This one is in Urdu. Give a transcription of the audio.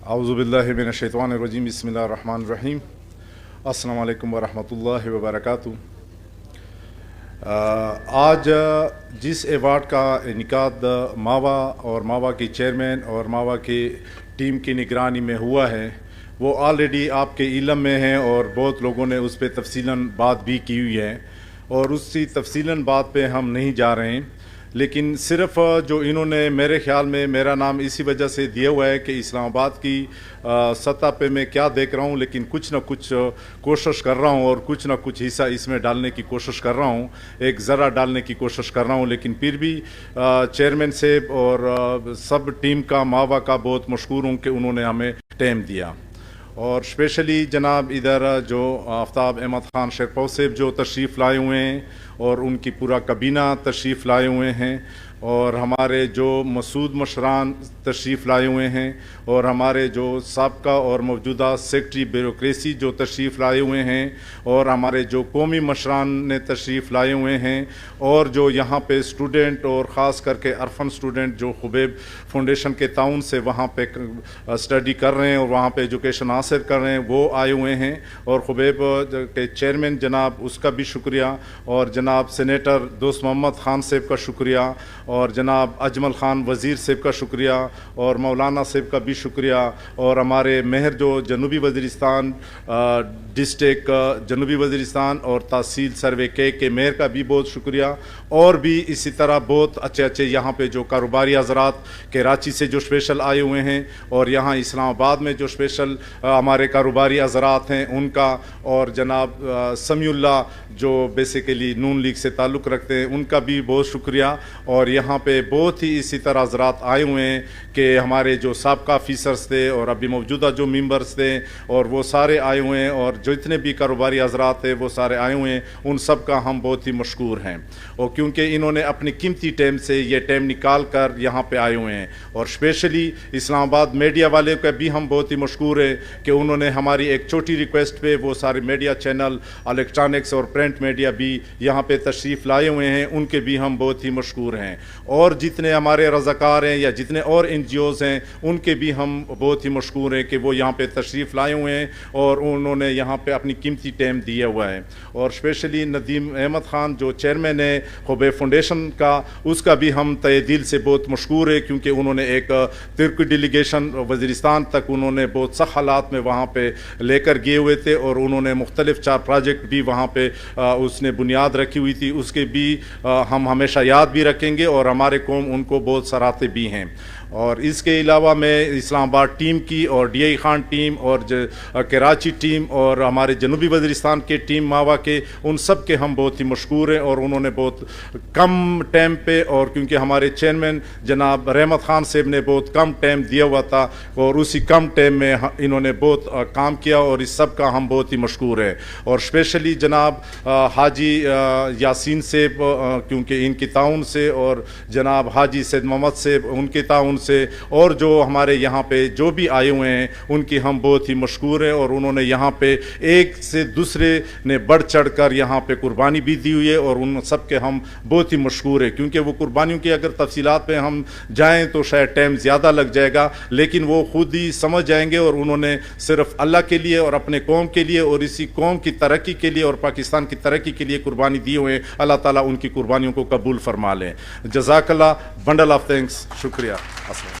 اعوذ باللہ من الشیطان الرجیم بسم اللہ الرحمن الرحیم السلام علیکم ورحمۃ اللہ وبرکاتہ۔ آج جس ایوارڈ کا انعقاد ماوا اور ماوا کی چیئرمین اور ماوا کی ٹیم کی نگرانی میں ہوا ہے وہ آلریڈی آپ کے علم میں ہیں اور بہت لوگوں نے اس پہ تفصیلاً بات بھی کی ہوئی ہے اور اسی تفصیلاً بات پہ ہم نہیں جا رہے ہیں، لیکن صرف جو انہوں نے میرے خیال میں میرا نام اسی وجہ سے دیا ہوا ہے کہ اسلام آباد کی سطح پہ میں کیا دیکھ رہا ہوں، لیکن کچھ نہ کچھ کوشش کر رہا ہوں اور کچھ نہ کچھ حصہ اس میں ڈالنے کی کوشش کر رہا ہوں، ایک ذرا ڈالنے کی کوشش کر رہا ہوں، لیکن پھر بھی چیئرمین صاحب اور سب ٹیم کا ماوا کا بہت مشکور ہوں کہ انہوں نے ہمیں ٹائم دیا۔ اور اسپیشلی جناب ادھر جو آفتاب احمد خان شیرپور صاحب جو تشریف لائے ہوئے ہیں اور ان کی پورا کابینہ تشریف لائے ہوئے ہیں، اور ہمارے جو مسعود مشران تشریف لائے ہوئے ہیں، اور ہمارے جو سابقہ اور موجودہ سیکٹری بیوروکریسی جو تشریف لائے ہوئے ہیں، اور ہمارے جو قومی مشران نے تشریف لائے ہوئے ہیں، اور جو یہاں پہ اسٹوڈنٹ اور خاص کر کے عرفان اسٹوڈنٹ جو خبیب فاؤنڈیشن کے تعاون سے وہاں پہ اسٹڈی کر رہے ہیں اور وہاں پہ ایجوکیشن حاصل کر رہے ہیں وہ آئے ہوئے ہیں، اور خبیب کے چیئرمین جناب اس کا بھی شکریہ، اور جناب سینیٹر دوست محمد خان صاحب کا شکریہ، اور جناب اجمل خان وزیر صاحب کا شکریہ، اور مولانا صاحب کا بھی شکریہ، اور ہمارے مہر جو جنوبی وزیرستان ڈسٹرکٹ جنوبی وزیرستان اور تحصیل سروے کے مہر کا بھی بہت شکریہ، اور بھی اسی طرح بہت اچھے اچھے یہاں پہ جو کاروباری حضرات کراچی سے جو اسپیشل آئے ہوئے ہیں، اور یہاں اسلام آباد میں جو اسپیشل ہمارے کاروباری حضرات ہیں ان کا، اور جناب سمیع اللہ جو بیسیکلی نون لیگ سے تعلق رکھتے ہیں ان کا بھی بہت شکریہ، اور یہاں پہ بہت ہی اسی طرح حضرات آئے ہوئے ہیں کہ ہمارے جو سابقہ آفیسرز تھے اور ابھی موجودہ جو ممبرز تھے اور وہ سارے آئے ہوئے ہیں، اور جو اتنے بھی کاروباری حضرات تھے وہ سارے آئے ہوئے ہیں، ان سب کا ہم بہت ہی مشکور ہیں، اور کیونکہ انہوں نے اپنی قیمتی ٹائم سے یہ ٹائم نکال کر یہاں پہ آئے ہوئے ہیں، اور اسپیشلی اسلام آباد میڈیا والے کا بھی ہم بہت ہی مشکور ہیں کہ انہوں نے ہماری ایک چھوٹی ریکویسٹ پہ وہ سارے میڈیا چینل الیکٹرانکس اور پرنٹ میڈیا بھی یہاں پہ تشریف لائے ہوئے ہیں، ان کے بھی ہم بہت ہی مشکور ہیں، اور جتنے ہمارے رضاکار ہیں یا جتنے اور این جی اوز ہیں ان کے بھی ہم بہت ہی مشکور ہیں کہ وہ یہاں پہ تشریف لائے ہوئے ہیں اور انہوں نے یہاں پہ اپنی قیمتی ٹائم دیا ہوا ہے، اور اسپیشلی ندیم احمد خان جو چیئرمین ہے خبیب فاؤنڈیشن کا، اس کا بھی ہم تہہ دل سے بہت مشکور ہے، کیونکہ انہوں نے ایک ترکی ڈیلیگیشن وزیرستان تک انہوں نے بہت سخت حالات میں وہاں پہ لے کر گئے ہوئے تھے، اور انہوں نے مختلف 4 پروجیکٹ بھی وہاں پہ اس نے بنیاد رکھی ہوئی تھی، اس کے بھی ہم ہمیشہ یاد بھی رکھیں گے، اور ہمارے قوم ان کو بہت سراہتے بھی ہیں۔ اور اس کے علاوہ میں اسلام آباد ٹیم کی اور ڈی آئی خان ٹیم اور کراچی ٹیم اور ہمارے جنوبی وزیرستان کے ٹیم ماوا کے، ان سب کے ہم بہت ہی مشکور ہیں، اور انہوں نے بہت کم ٹائم پہ، اور کیونکہ ہمارے چیئرمین جناب رحمت خان صاحب نے بہت کم ٹائم دیا ہوا تھا، اور اسی کم ٹائم میں انہوں نے بہت کام کیا، اور اس سب کا ہم بہت ہی مشکور ہیں، اور اسپیشلی جناب حاجی یاسین صاحب کیونکہ ان کی تعاون سے، اور جناب حاجی سید محمد صاحب ان کے تعاون سے، اور جو ہمارے یہاں پہ جو بھی آئے ہوئے ہیں ان کی ہم بہت ہی مشکور ہیں، اور انہوں نے یہاں پہ ایک سے دوسرے نے بڑھ چڑھ کر یہاں پہ قربانی بھی دی ہوئی ہے، اور ان سب کے ہم بہت ہی مشکور ہیں، کیونکہ وہ قربانیوں کی اگر تفصیلات پہ ہم جائیں تو شاید ٹائم زیادہ لگ جائے گا، لیکن وہ خود ہی سمجھ جائیں گے، اور انہوں نے صرف اللہ کے لیے اور اپنے قوم کے لیے اور اسی قوم کی ترقی کے لیے اور پاکستان کی ترقی کے لیے قربانی دی ہوئے ہیں۔ اللہ تعالیٰ ان کی قربانیوں کو قبول فرما لیں۔ جزاک اللہ، بنڈل آف تھینکس، شکریہ۔